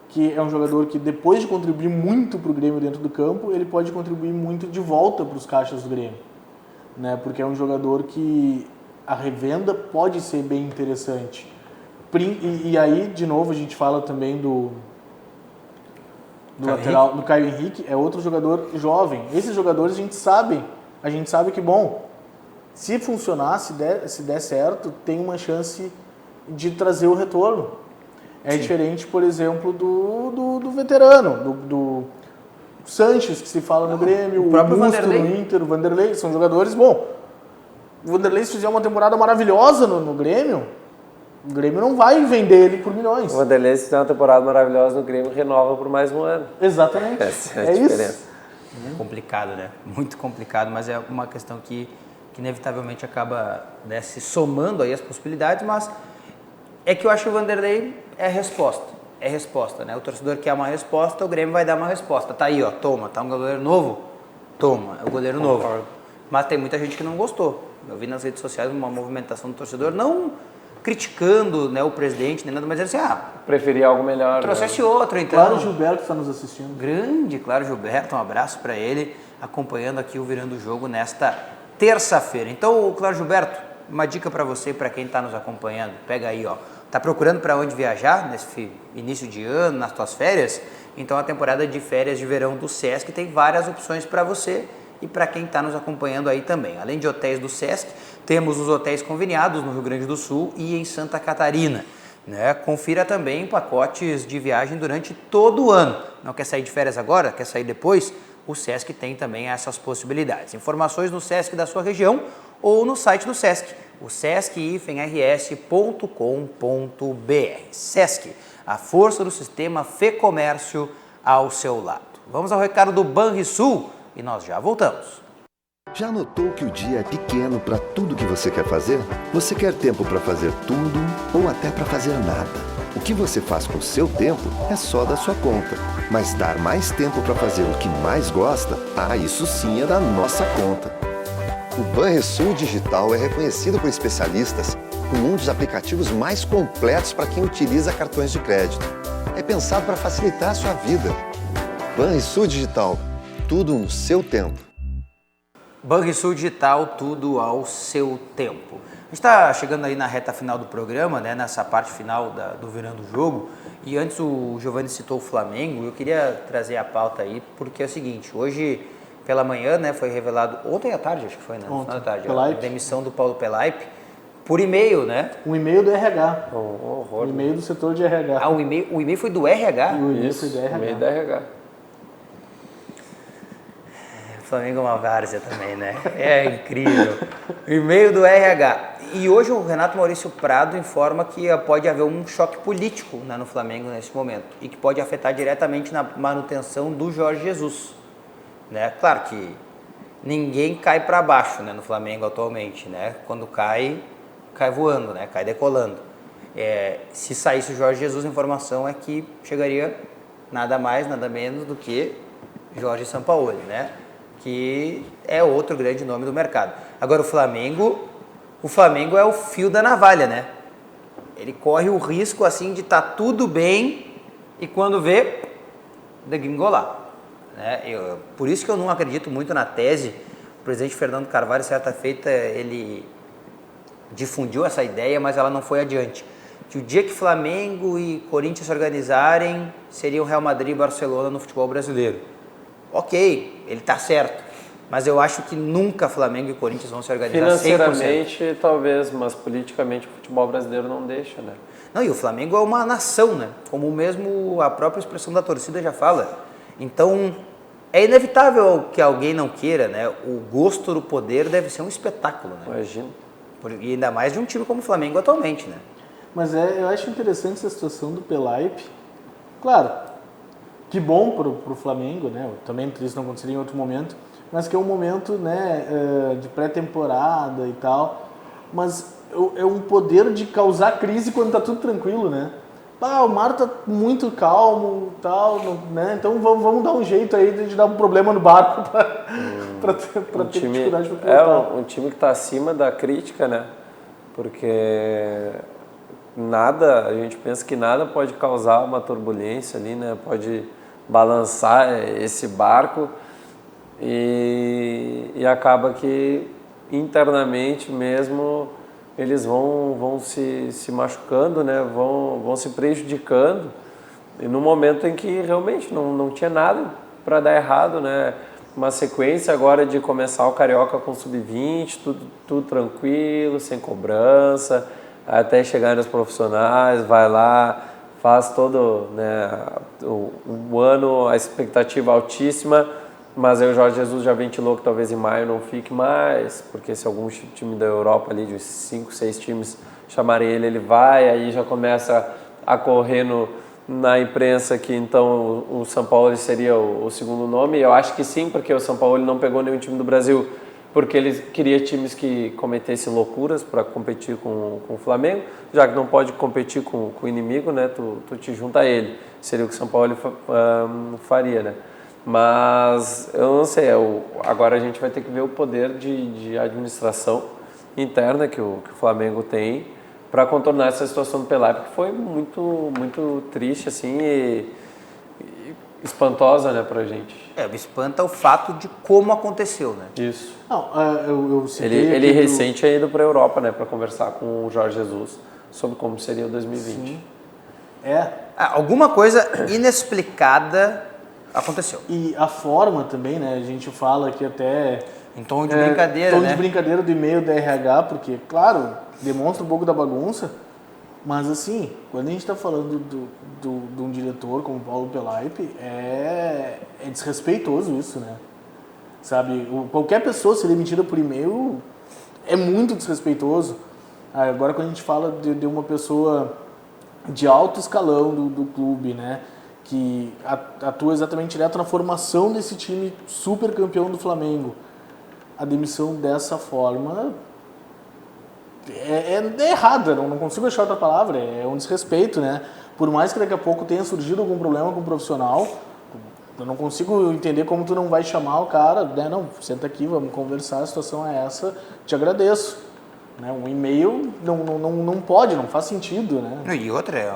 que é um jogador que depois de contribuir muito para o Grêmio dentro do campo, ele pode contribuir muito de volta para os caixas do Grêmio, né? Porque é um jogador que a revenda pode ser bem interessante. E aí, de novo, a gente fala também do lateral, do Caio Henrique, é outro jogador jovem. Esses jogadores a gente sabe que, bom, se funcionar, se der certo, tem uma chance de trazer o retorno. É diferente, por exemplo, do veterano, do Sanches, que se fala no Grêmio, o próprio Vanderlei no Inter, o Vanderlei, são jogadores, bom, o Vanderlei, se fizer uma temporada maravilhosa no Grêmio, o Grêmio não vai vender ele por milhões. O Vanderlei, se fizer uma temporada maravilhosa no Grêmio, renova por mais um ano. Exatamente. Essa é a diferença. Isso. Complicado, né? Muito complicado, mas é uma questão que inevitavelmente acaba, né, se somando aí as possibilidades, mas é que eu acho que o Vanderlei é resposta, né? O torcedor quer uma resposta, o Grêmio vai dar uma resposta. Tá aí, ó, toma, tá um goleiro novo? Toma, é o goleiro novo. Mas tem muita gente que não gostou. Eu vi nas redes sociais uma movimentação do torcedor, criticando, né, o presidente, nem nada, mas dizendo assim, Preferia algo melhor. trouxesse outro, então. Claro, Gilberto está nos assistindo. Grande, claro, Gilberto, um abraço para ele, acompanhando aqui o Virando o Jogo nesta terça-feira. Então, Claro Gilberto, uma dica para você e para quem está nos acompanhando, pega aí, ó, tá procurando para onde viajar nesse início de ano, nas tuas férias? Então a temporada de férias de verão do Sesc tem várias opções para você e para quem está nos acompanhando aí também. Além de hotéis do Sesc, temos os hotéis conveniados no Rio Grande do Sul e em Santa Catarina. Né? Confira também pacotes de viagem durante todo o ano. Não quer sair de férias agora? Quer sair depois? O Sesc tem também essas possibilidades. Informações no Sesc da sua região ou no site do Sesc, o sesc-rs.com.br. Sesc, a força do sistema Fê Comércio ao seu lado. Vamos ao recado do Banrisul e nós já voltamos. Já notou que o dia é pequeno para tudo que você quer fazer? Você quer tempo para fazer tudo ou até para fazer nada? O que você faz com o seu tempo é só da sua conta. Mas dar mais tempo para fazer o que mais gosta, isso sim é da nossa conta. O Banrisul Digital é reconhecido por especialistas como um dos aplicativos mais completos para quem utiliza cartões de crédito. É pensado para facilitar a sua vida. Banrisul Digital, tudo no seu tempo. Banrisul Digital, tudo ao seu tempo. A gente está chegando aí na reta final do programa, né, nessa parte final do Virando o Jogo, e antes o Giovanni citou o Flamengo, eu queria trazer a pauta aí, porque é o seguinte, hoje pela manhã, né, foi revelado, ontem à tarde acho que foi, né, no final da tarde, a demissão do Paulo Pelaipe, por e-mail, né? Um e-mail do RH. Horror. Um e-mail do setor de RH. O e-mail foi do RH? O e-mail foi do RH. O e-mail do RH. O Flamengo é uma várzea também, né? É incrível. E-mail do RH. E hoje o Renato Maurício Prado informa que pode haver um choque político, né, no Flamengo nesse momento e que pode afetar diretamente na manutenção do Jorge Jesus. Né? Claro que ninguém cai para baixo, né, no Flamengo atualmente. Né? Quando cai voando, né? Cai decolando. Se saísse o Jorge Jesus, a informação é que chegaria nada mais, nada menos do que Jorge Sampaoli, né? Que é outro grande nome do mercado. Agora o Flamengo é o fio da navalha, né? Ele corre o risco assim de estar tudo bem e quando vê, degringolar. Né? Por isso que eu não acredito muito na tese. O presidente Fernando Carvalho, certa feita, ele difundiu essa ideia, mas ela não foi adiante. Que o dia que Flamengo e Corinthians se organizarem, seria o Real Madrid e Barcelona no futebol brasileiro. Ok, ele está certo, mas eu acho que nunca Flamengo e Corinthians vão se organizar 100%. Financeiramente, talvez, mas politicamente o futebol brasileiro não deixa, né? Não, e o Flamengo é uma nação, né? Como mesmo a própria expressão da torcida já fala. Então, é inevitável que alguém não queira, né? O gosto do poder deve ser um espetáculo, né? Imagina. E ainda mais de um time como o Flamengo atualmente, né? Mas eu acho interessante essa situação do Pelaipe. Claro, que bom pro Flamengo, né? Também isso não aconteceria em outro momento, mas que é um momento, né, de pré-temporada e tal. Mas é um poder de causar crise quando tá tudo tranquilo, né? O mar tá muito calmo e tal, né? Então vamos dar um jeito aí de dar um problema no barco para ter dificuldade para pilotar. Um time que está acima da crítica, né? Porque a gente pensa que nada pode causar uma turbulência ali, né? Pode balançar esse barco e acaba que internamente mesmo eles vão se machucando, né? Vão se prejudicando, e no momento em que realmente não tinha nada para dar errado, né? Uma sequência agora de começar o Carioca com sub-20, tudo tranquilo, sem cobrança, até chegar nos profissionais, vai lá, faz todo, né, o ano, a expectativa altíssima, mas aí o Jorge Jesus já ventilou que talvez em maio não fique mais, porque se algum time da Europa ali, de 5, 6 times, chamarem ele vai, aí já começa a correr na imprensa que então o São Paulo seria o segundo nome. Eu acho que sim, porque o São Paulo não pegou nenhum time do Brasil, porque ele queria times que cometessem loucuras para competir com o Flamengo, já que não pode competir com o inimigo, né? Tu te junta a ele, seria o que o São Paulo faria, né? Mas eu não sei, agora a gente vai ter que ver o poder de administração interna que o Flamengo tem para contornar essa situação do Pelaipe, que foi muito triste, assim, e espantosa, né, pra gente. Me espanta o fato de como aconteceu, né? Isso. Não, eu citei Ele aqui recente tinha ido para a Europa, né, para conversar com o Jorge Jesus sobre como seria o 2020. Sim. Alguma coisa inexplicada aconteceu. E a forma também, né? A gente fala aqui até... Em tom de brincadeira, tom né? de brincadeira do e-mail da RH, porque, claro, demonstra um pouco da bagunça, mas assim, quando a gente está falando de um diretor como Paulo Pelaipe, é desrespeitoso isso, né? Sabe, qualquer pessoa ser demitida por e-mail é muito desrespeitoso. Agora, quando a gente fala de uma pessoa de alto escalão do clube, né, que atua exatamente direto na formação desse time super campeão do Flamengo, a demissão dessa forma é errada, não consigo achar outra palavra, é um desrespeito, né? Por mais que daqui a pouco tenha surgido algum problema com o profissional, eu não consigo entender como tu não vai chamar o cara, né? Não, senta aqui, vamos conversar, a situação é essa, te agradeço. Né? Um e-mail não pode, não faz sentido, né? E outra,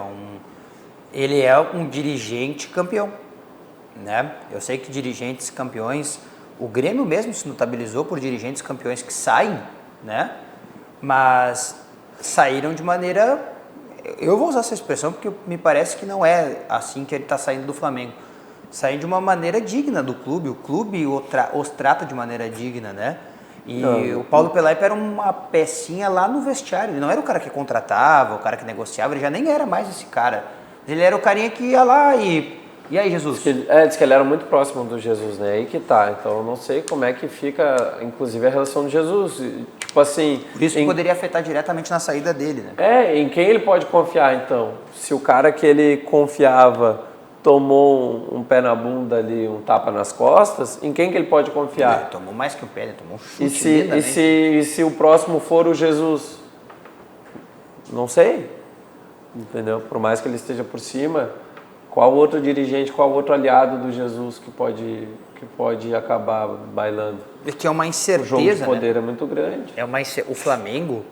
ele é um dirigente campeão, né? Eu sei que dirigentes campeões, o Grêmio mesmo se notabilizou por dirigentes campeões que saem, né? Mas saíram de maneira, eu vou usar essa expressão porque me parece que não é assim que ele está saindo do Flamengo. Saem de uma maneira digna do clube, o clube os trata de maneira digna, né? E o Paulo Pelaipe era uma pecinha lá no vestiário, ele não era o cara que contratava, o cara que negociava, ele já nem era mais esse cara. Ele era o carinha que ia lá e aí, Jesus? Diz que ele era muito próximo do Jesus, né? Aí que tá. Então eu não sei como é que fica, inclusive, a relação do Jesus. Tipo assim... Por isso que poderia afetar diretamente na saída dele, né? Em quem ele pode confiar, então? Se o cara que ele confiava tomou um pé na bunda ali, um tapa nas costas, em quem que ele pode confiar? Ele tomou mais que um pé, ele tomou um chute. E se o próximo for o Jesus? Não sei. Entendeu? Por mais que ele esteja por cima... Qual outro dirigente, qual outro aliado do Jesus que pode acabar bailando? Que é uma incerteza, o jogo de poder, né? É muito grande. O Flamengo,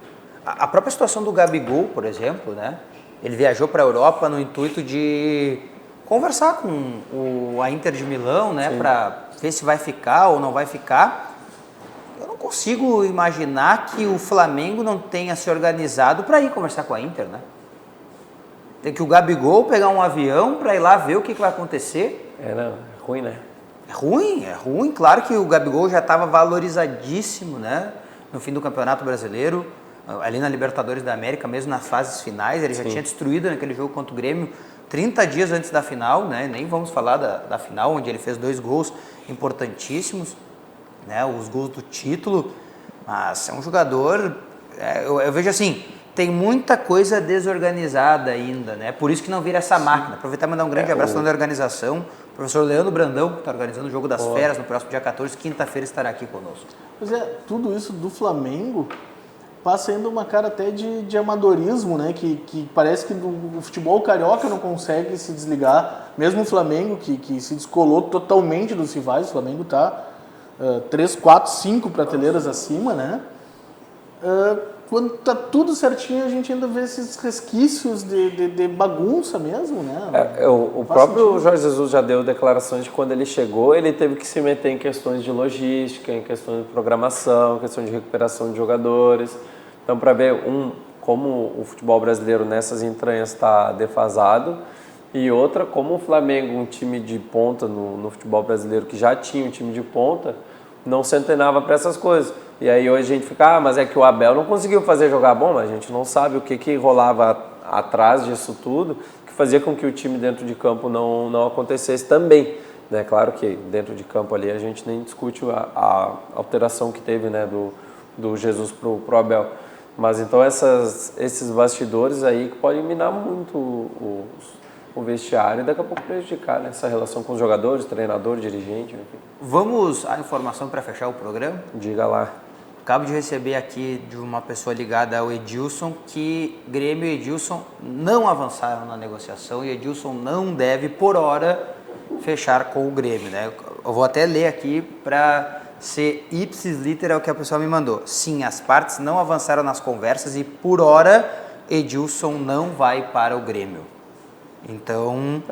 a própria situação do Gabigol, por exemplo, né? Ele viajou para a Europa no intuito de conversar com a Inter de Milão, né? Para ver se vai ficar ou não vai ficar. Eu não consigo imaginar que o Flamengo não tenha se organizado para ir conversar com a Inter, né? Tem que o Gabigol pegar um avião para ir lá ver o que vai acontecer. É ruim, né? É ruim. Claro que o Gabigol já estava valorizadíssimo, né? No fim do Campeonato Brasileiro, ali na Libertadores da América, mesmo nas fases finais, ele já tinha destruído naquele jogo contra o Grêmio 30 dias antes da final, né? Nem vamos falar da final, onde ele fez 2 gols importantíssimos, né? Os gols do título, mas é um jogador, eu vejo assim, tem muita coisa desorganizada ainda, né? Por isso que não vira essa máquina. Aproveitar e mandar um grande abraço da organização, o professor Leandro Brandão, que está organizando o Jogo das Feras no próximo dia 14, quinta-feira estará aqui conosco. Pois tudo isso do Flamengo passa ainda uma cara até de amadorismo, né? Que parece que o futebol carioca não consegue se desligar. Mesmo o Flamengo, que se descolou totalmente dos rivais, o Flamengo está 3, 4, 5 prateleiras acima, né? Quando tá tudo certinho, a gente ainda vê esses resquícios de bagunça mesmo, né? O próprio Jorge Jesus já deu declarações de que quando ele chegou, ele teve que se meter em questões de logística, em questões de programação, questão de recuperação de jogadores. Então, para ver, como o futebol brasileiro nessas entranhas está defasado, e outra, como o Flamengo, um time de ponta no futebol brasileiro, que já tinha um time de ponta, não se antenava para essas coisas. E aí hoje a gente fica, mas é que o Abel não conseguiu fazer jogar bom, mas a gente não sabe o que rolava atrás disso tudo, que fazia com que o time dentro de campo não acontecesse também. Né? Claro que dentro de campo ali a gente nem discute a alteração que teve, né, do Jesus pro Abel. Mas então esses bastidores aí que podem minar muito o vestiário e daqui a pouco prejudicar, né, essa relação com os jogadores, treinador, dirigente, enfim. Vamos à informação para fechar o programa? Diga lá. Acabo de receber aqui de uma pessoa ligada ao Edilson que Grêmio e Edilson não avançaram na negociação e Edilson não deve, por hora, fechar com o Grêmio, né? Eu vou até ler aqui para ser ipsis literal que a pessoa me mandou. Sim, as partes não avançaram nas conversas e, por hora, Edilson não vai para o Grêmio. Então,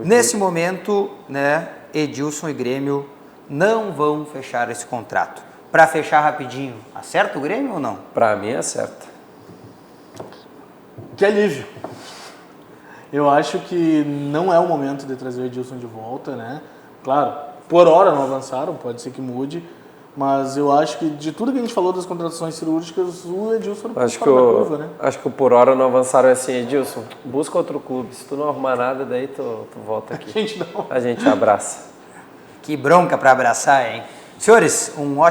nesse momento, né, Edilson e Grêmio não vão fechar esse contrato. Para fechar rapidinho, acerta o Grêmio ou não? Para mim acerta. Que alívio. Eu acho que não é o momento de trazer o Edilson de volta, né? Claro, por hora não avançaram, pode ser que mude, mas eu acho que de tudo que a gente falou das contratações cirúrgicas, o Edilson não passa fora da curva, né? Acho que por hora não avançaram assim, Edilson, busca outro clube, se tu não arrumar nada, daí tu volta aqui. A gente abraça. Que bronca para abraçar, hein? Senhores, uma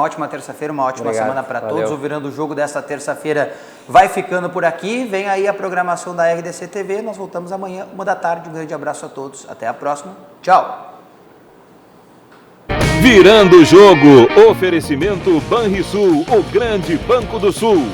ótima terça-feira, uma ótima semana para todos. O Virando o Jogo desta terça-feira vai ficando por aqui. Vem aí a programação da RDC TV. Nós voltamos amanhã, 13h. Um grande abraço a todos. Até a próxima. Tchau. Virando o Jogo. Oferecimento Banrisul, o grande banco do Sul.